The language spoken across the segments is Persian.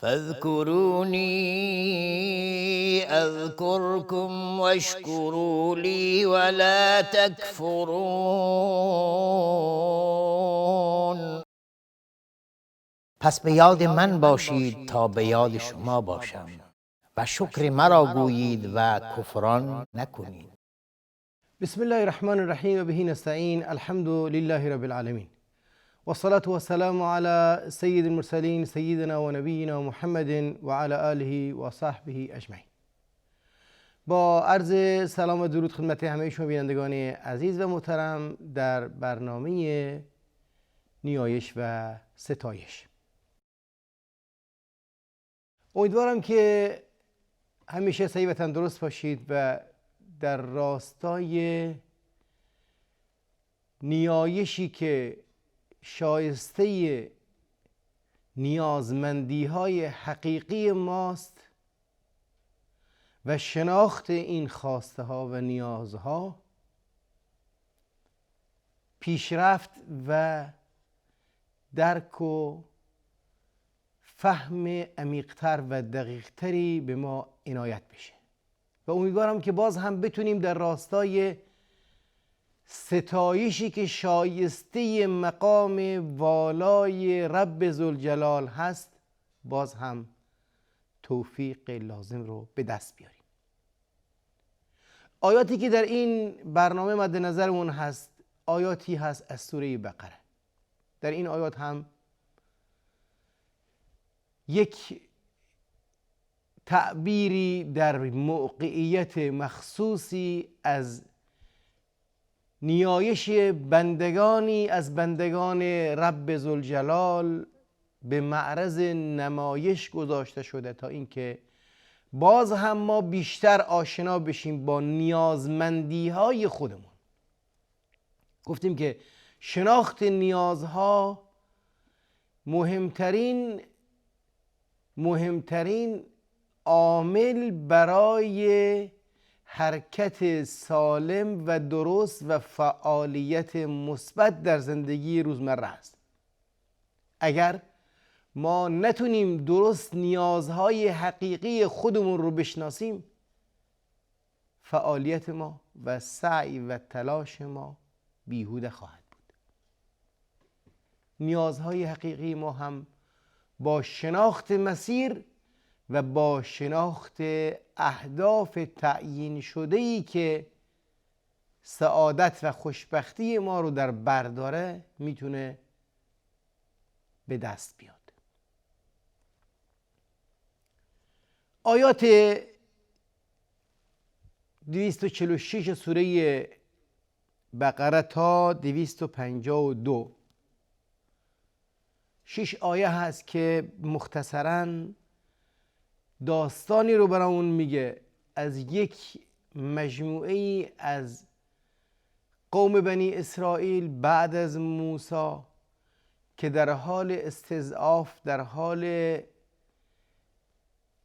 فاذكروني اذكركم واشکروا لی ولا تکفرون. پس به یاد من باشید تا به یاد شما باشم و شکر مرا گویید و کفران نکنید. بسم الله الرحمن الرحیم و به نستعین. الحمد لله رب العالمین و الصلاة و السلام علی سید المرسلین سیدنا و نبینا محمد و علی آله و صحبه اجمعین. با عرض سلام و درود خدمت همه شما بینندگان عزیز و محترم در برنامه نیایش و ستایش. امیدوارم که همیشه صحیح و تندرست باشید و در راستای نیایشی که شایسته نیازمندی های حقیقی ماست و شناخت این خواسته ها و نیازها پیشرفت و درک و فهم عمیق‌تر و دقیق‌تری به ما عنایت بشه و امیدوارم که باز هم بتونیم در راستای ستایشی که شایسته مقام والای رب ذوالجلال هست باز هم توفیق لازم رو به دست بیاریم. آیاتی که در این برنامه مد نظرمون هست آیاتی هست از سوره بقره. در این آیات هم یک تعبیری در موقعیت مخصوصی از نیایش بندگانی از بندگان رب ذوالجلال به معرض نمایش گذاشته شده تا اینکه باز هم ما بیشتر آشنا بشیم با نیازمندی های خودمون. گفتیم که شناخت نیازها مهمترین عامل برای حرکت سالم و درست و فعالیت مثبت در زندگی روزمره است. اگر ما نتونیم درست نیازهای حقیقی خودمون رو بشناسیم، فعالیت ما و سعی و تلاش ما بیهوده خواهد بود. نیازهای حقیقی ما هم با شناخت مسیر و با شناخت اهداف تعیین شده‌ای که سعادت و خوشبختی ما رو در بر داره میتونه به دست بیاد. آیات 246 سوره بقره تا 252 6 آیه هست که مختصراً داستانی رو برامون میگه از یک مجموعه از قوم بنی اسرائیل بعد از موسی که در حال استضعاف، در حال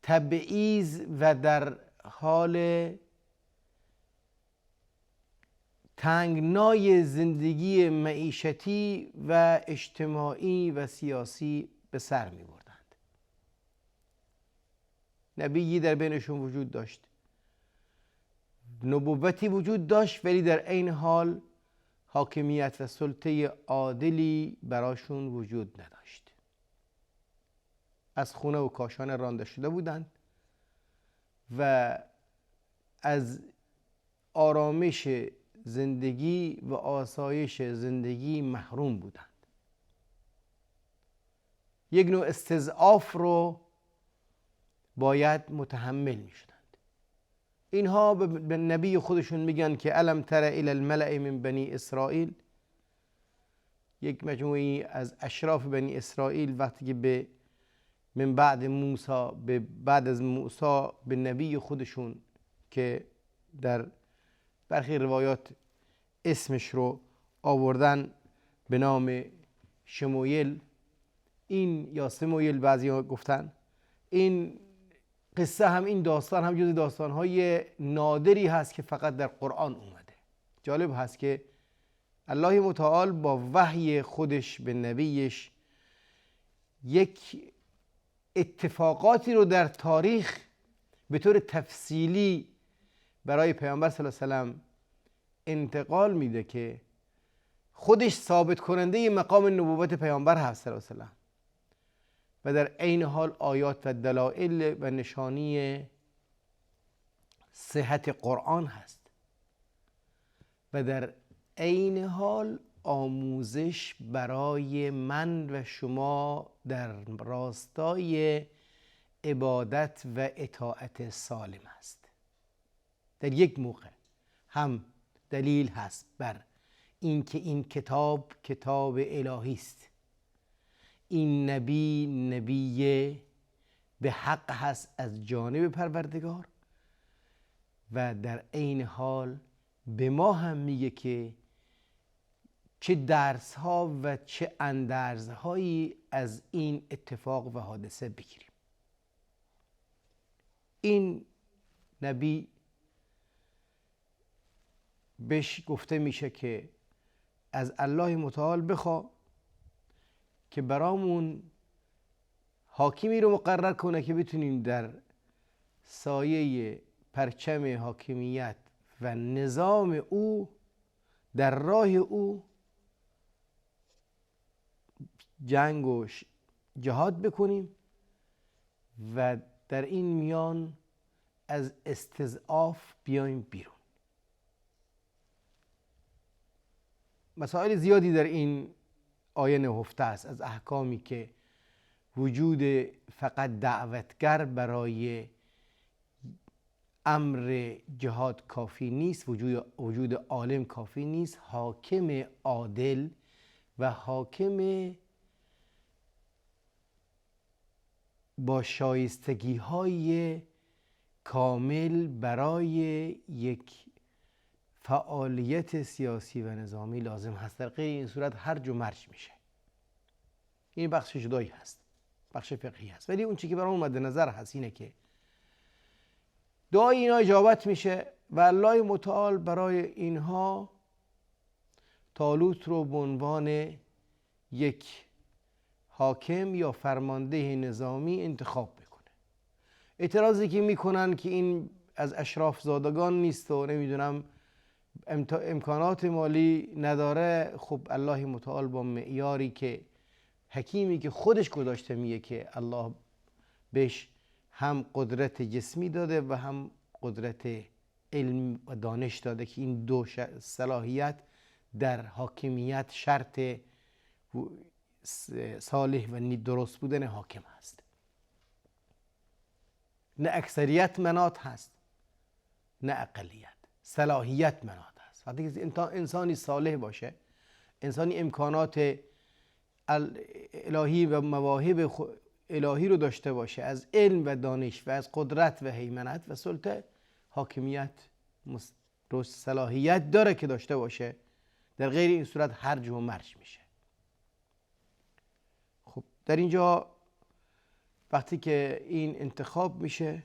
تبعیض و در حال تنگنای زندگی معیشتی و اجتماعی و سیاسی به سر می بردند. نبیی در بینشون وجود داشت، نبوتی وجود داشت، ولی در عین حال حاکمیت و سلطه عادلی براشون وجود نداشت. از خونه و کاشانه رانده شده بودند و از آرامش زندگی و آسایش زندگی محروم بودند. یک نوع استضعاف رو باید متحمل می شدند. اینها به نبی خودشون میگن که الم تر الی الملأ من بنی اسرائیل، یک مجموعی از اشراف بنی اسرائیل وقتی که بعد از موسی به نبی خودشون که در برخی روایات اسمش رو آوردن به نام شموئیل، این یا سموئیل بعضی ها گفتن، این قصه هم این داستان هم جز داستان‌های نادری هست که فقط در قرآن اومده. جالب هست که الله متعال با وحی خودش به نبیش یک اتفاقاتی رو در تاریخ به طور تفصیلی برای پیامبر صلی الله علیه و سلم انتقال میده که خودش ثابت کننده مقام نبوت پیامبر هست صلی الله علیه و سلم و در عین حال آیات و دلایل و نشانی صحت قرآن هست و در عین حال آموزش برای من و شما در راستای عبادت و اطاعت سالم است. در یک موقع هم دلیل هست بر اینکه این کتاب کتاب الهی است، این نبی به حق هست از جانب پروردگار و در عین حال به ما هم میگه که چه درس ها و چه اندرز هایی از این اتفاق و حادثه بگیریم. این نبی بهش گفته میشه که از الله متعال بخوا که برامون حاکمی رو مقرر کنه که بتونیم در سایه پرچم حاکمیت و نظام او در راه او جنگ و جهاد بکنیم و در این میان از استضعاف بیایم بیرون. مسائل زیادی در این آیه نهفته است از احکامی که وجود فقط دعوتگر برای امر جهاد کافی نیست، وجود عالم کافی نیست، حاکم عادل و حاکم با شایستگی های کامل برای یک فعالیت سیاسی و نظامی لازم هست. در غیر این صورت هرج و مرج میشه. این بخش جدایی هست، بخش فقهی هست. ولی اون چیزی که برام مد نظر هست اینه که دعای اینا اجابت میشه و الله متعال برای اینها طالوت رو به عنوان یک حاکم یا فرمانده نظامی انتخاب میکنه. اعتراضی که میکنن که این از اشراف زادگان نیست و نمیدونم امکانات مالی نداره، خب الله متعال با معیاری که حکیمی که خودش گذاشته میگه که الله بهش هم قدرت جسمی داده و هم قدرت علم و دانش داده که این دو صلاحیت در حاکمیت شرط صالح و درست بودن حاکم هست. نه اکثریت منات هست نه اقلیت، صلاحیت منات هست. وقتی که انسانی صالح باشه، انسانی امکانات الهی و مواهب الهی رو داشته باشه از علم و دانش و از قدرت و هیمنت و سلطه، حاکمیت صلاحیت داره که داشته باشه. در غیر این صورت هرج و مرج میشه. خب در اینجا وقتی که این انتخاب میشه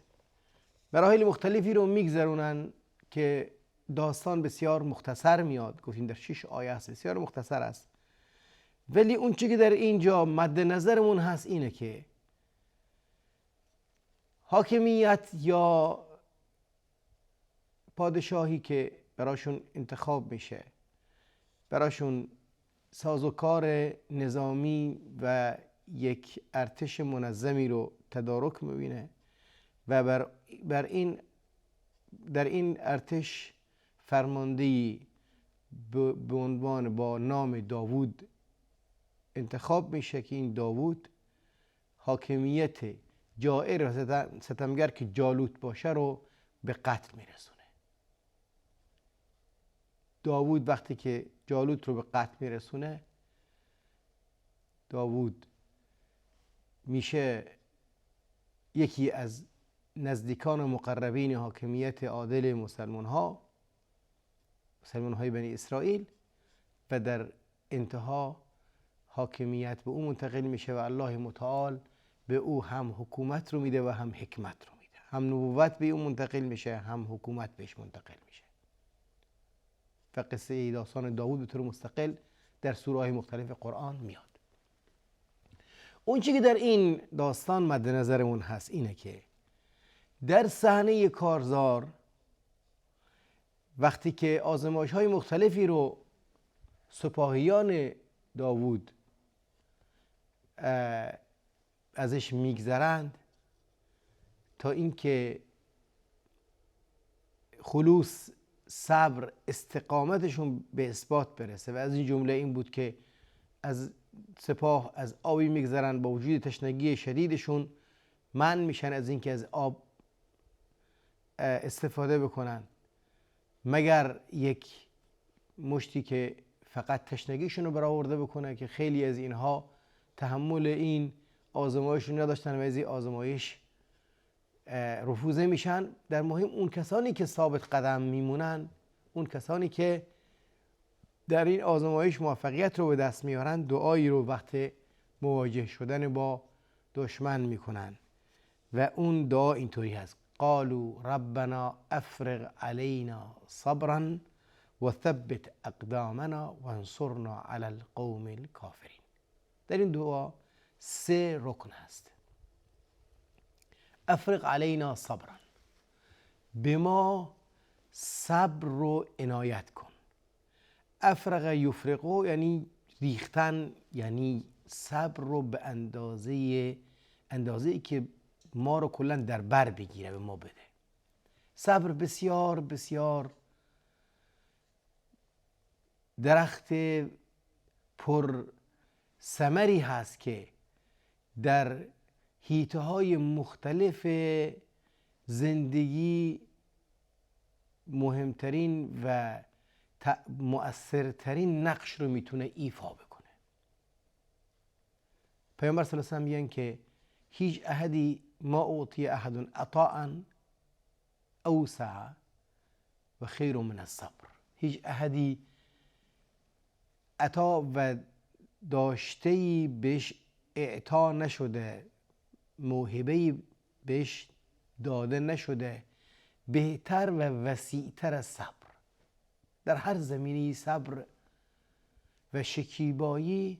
مراحل مختلفی رو میگذرونن که داستان بسیار مختصر میاد. گفتیم در 6 آیه است، بسیار مختصر است. ولی اون چیزی که در اینجا مد نظرمون هست اینه که حاکمیت یا پادشاهی که براشون انتخاب میشه، براشون سازوکار نظامی و یک ارتش منظمی رو تدارک میبینه و در این ارتش فرماندهی به عنوان با نام داوود انتخاب میشه که این داوود حاکمیت جائر و ستمگر که جالوت باشه رو به قتل میرسونه. داوود وقتی که جالوت رو به قتل میرسونه، داوود میشه یکی از نزدیکان و مقربین حاکمیت عادل مسلمان های بنی اسرائیل و در انتها حاکمیت به او منتقل میشه و الله متعال به او هم حکومت رو میده و هم حکمت رو میده. هم نبوت به او منتقل میشه، هم حکومت بهش منتقل میشه. و قصه داستان داوود به طور مستقل در سوره‌های مختلف قرآن میاد. اون چیزی که در این داستان مد نظرمون هست اینه که در صحنه کارزار وقتی که آزمایش‌های مختلفی رو سپاهیان داوود ازش میگذرند تا اینکه خلوص، صبر، استقامتشون به اثبات برسه و از این جمله این بود که از سپاه از آبی میگذرن با وجود تشنگی شدیدشون منع میشن از اینکه از آب استفاده بکنن مگر یک مشتی که فقط تشنگیشون رو برآورده بکنه که خیلی از اینها تحمل این آزمایش رو نداشتن و از این آزمایش رفوزه میشن. در مهم اون کسانی که ثابت قدم میمونن، اون کسانی که در این آزمایش موفقیت رو به دست میارن، دعایی رو وقت مواجه شدن با دشمن میکنن و اون دعا اینطوری هست: قالوا ربنا افرغ علينا صبرا وثبت اقدامنا وانصرنا على القوم الكافرین. در این دعا 3 رکن هست. افرغ علینا صبرا، به ما صبر رو عنایت کن. افرغ یفرقو یعنی ریختن، یعنی صبر رو به اندازه‌ای که ما رو کلا در بر بگیره به ما بده. صبر بسیار بسیار درخت پر ثمری هست که در حیطه‌های مختلف زندگی مهمترین و مؤثرترین نقش رو میتونه ایفا بکنه. پیامبر صلی الله علیه و آله میگن که هیچ احدی ما اعطی احد عطاء اوسع و خیر من الصبر. هیچ احدی عطا و داشته‌ای بهش اعطا نشده، موهبه‌ای بهش داده نشده بهتر و وسیعتر از صبر. در هر زمینی صبر و شکیبایی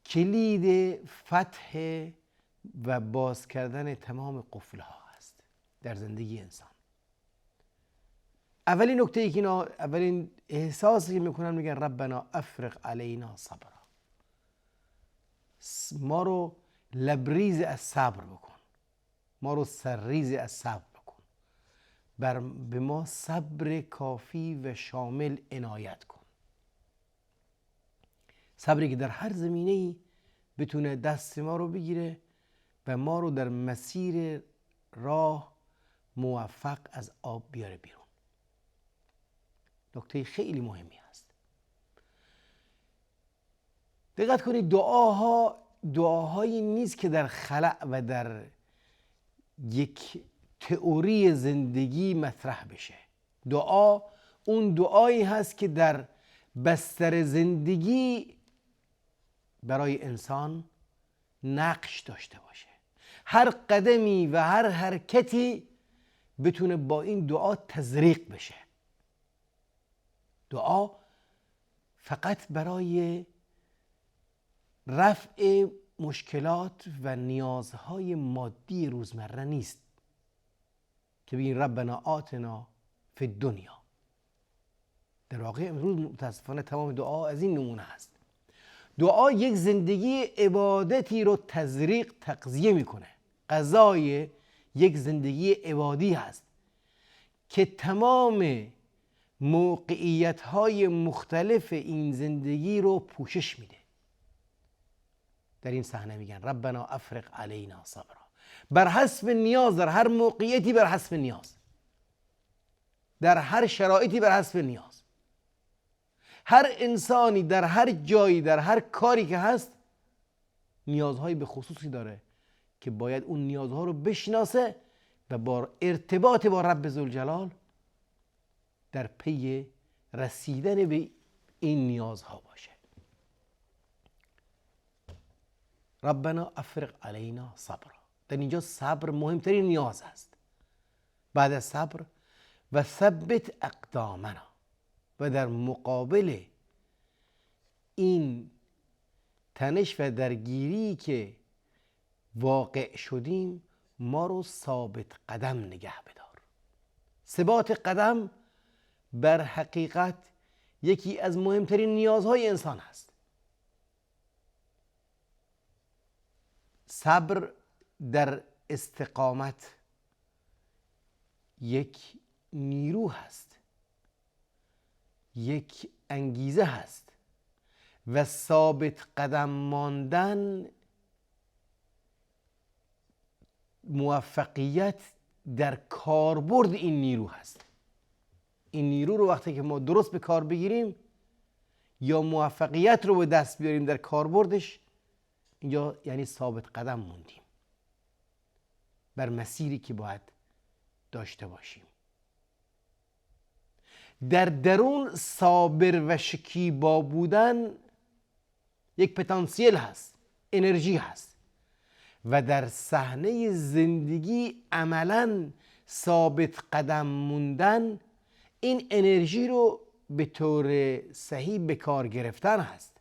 کلید فتح و باز کردن تمام قفل‌ها هست در زندگی انسان. اولین نکته ای که اولین احساسی که میکنن میگن ربنا افرغ علینا صبرا، ما رو لبریز از صبر بکن، ما رو سرریز از صبر بکن، به ما صبر کافی و شامل عنایت کن. صبری که در هر زمینه‌ای بتونه دست ما رو بگیره و ما رو در مسیر راه موفق از آب بیاره بیرون. نکته خیلی مهمی هست. دقت کنید، دعاهایی نیست که در خلأ و در یک تئوری زندگی مطرح بشه. دعا اون دعایی هست که در بستر زندگی برای انسان نقش داشته باشه. هر قدمی و هر حرکتی بتونه با این دعا تزریق بشه. دعا فقط برای رفع مشکلات و نیازهای مادی روزمره نیست که بگین ربنا آتنا فی الدنیا. در واقع امروز متاسفانه تمام دعا از این نمونه هست. دعا یک زندگی عبادتی رو تزریق تغذیه میکنه. غذای یک زندگی عبادی هست که تمام موقعیت‌های مختلف این زندگی رو پوشش میده. در این صحنه میگن ربنا افرغ علینا صبرا، بر حسب نیاز، در هر موقعیتی بر حسب نیاز، در هر شرایطی بر حسب نیاز. هر انسانی در هر جایی، در هر کاری که هست، نیازهای به خصوصی داره که باید اون نیازها رو بشناسه و با ارتباط با رب ذوالجلال در پی رسیدن به این نیازها باشه. ربنا افرغ علینا صبرا، در اینجا صبر مهمترین نیاز است. بعد از صبر و ثبت اقدامنا، و در مقابل این تنش و درگیری که واقع شدیم ما رو ثابت قدم نگه بدار. ثبات قدم بر حقیقت یکی از مهمترین نیازهای انسان هست. صبر در استقامت یک نیرو هست، یک انگیزه هست و ثابت قدم ماندن موفقیت در کاربرد این نیرو هست. این نیرو رو وقتی که ما درست به کار بگیریم یا موفقیت رو به دست بیاریم در کاربردش، اینجا یعنی ثابت قدم موندیم بر مسیری که باید داشته باشیم. در درون صابر و شکیبا بودن یک پتانسیل هست، انرژی هست و در صحنه زندگی عملاً ثابت قدم موندن این انرژی رو به طور صحیح به کار گرفتن هست.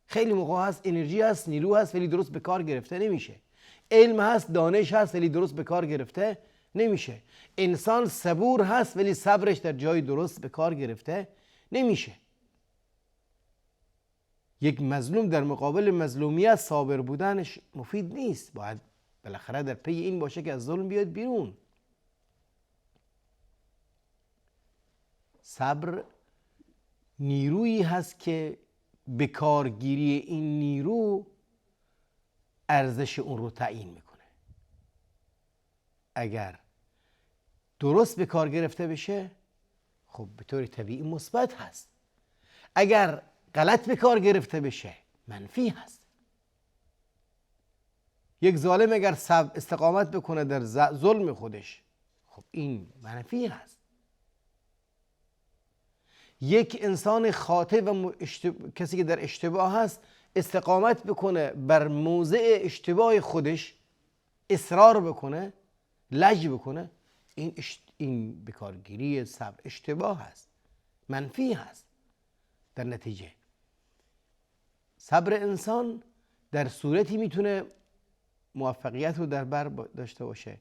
خیلی موقع هست انرژی هست، نیرو هست ولی درست به کار گرفته نمیشه. علم هست، دانش هست ولی درست به کار گرفته نمیشه. انسان صبور هست ولی صبرش در جای درست به کار گرفته نمیشه. یک مظلوم در مقابل مظلومیت صابر بودنش مفید نیست. باید بالاخره در پی این باشه که از ظلم بیاد بیرون. صبر نیرویی هست که به کارگیری این نیرو ارزش اون رو تعیین میکنه. اگر درست به کار گرفته بشه خب به طور طبیعی مثبت هست. اگر غلط به کار گرفته بشه منفی هست. یک ظالم اگر استقامت بکنه در ظلم خودش خب این منفی هست. یک انسان خاطئ و کسی که در اشتباه هست استقامت بکنه بر موضع اشتباه خودش، اصرار بکنه، لج بکنه، این بکارگیری صبر اشتباه هست، منفی هست. در نتیجه صبر انسان در صورتی میتونه موفقیت رو در بر داشته باشه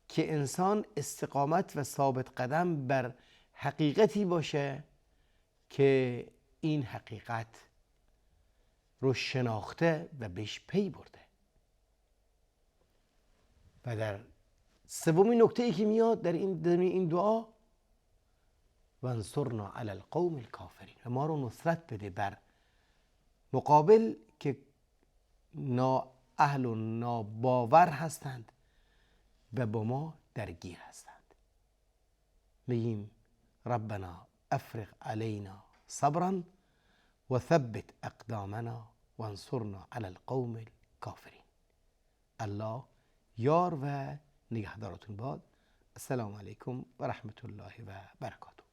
که انسان استقامت و ثابت قدم بر حقیقتی باشه که این حقیقت رو شناخته و بهش پی برده. و در سومین نکته‌ای که میاد در این دعا، وانصرنا علی القوم الکافرین، و ما رو نصرت بده بر مقابل که اهل و ناباور هستند و با ما درگیر هستند. میگیم ربنا افرغ علینا صبرا و ثبت اقدامنا وانصرنا علی القوم الکافرین. الله یار و نگهدارتون باد. السلام علیکم و رحمت الله و برکاته.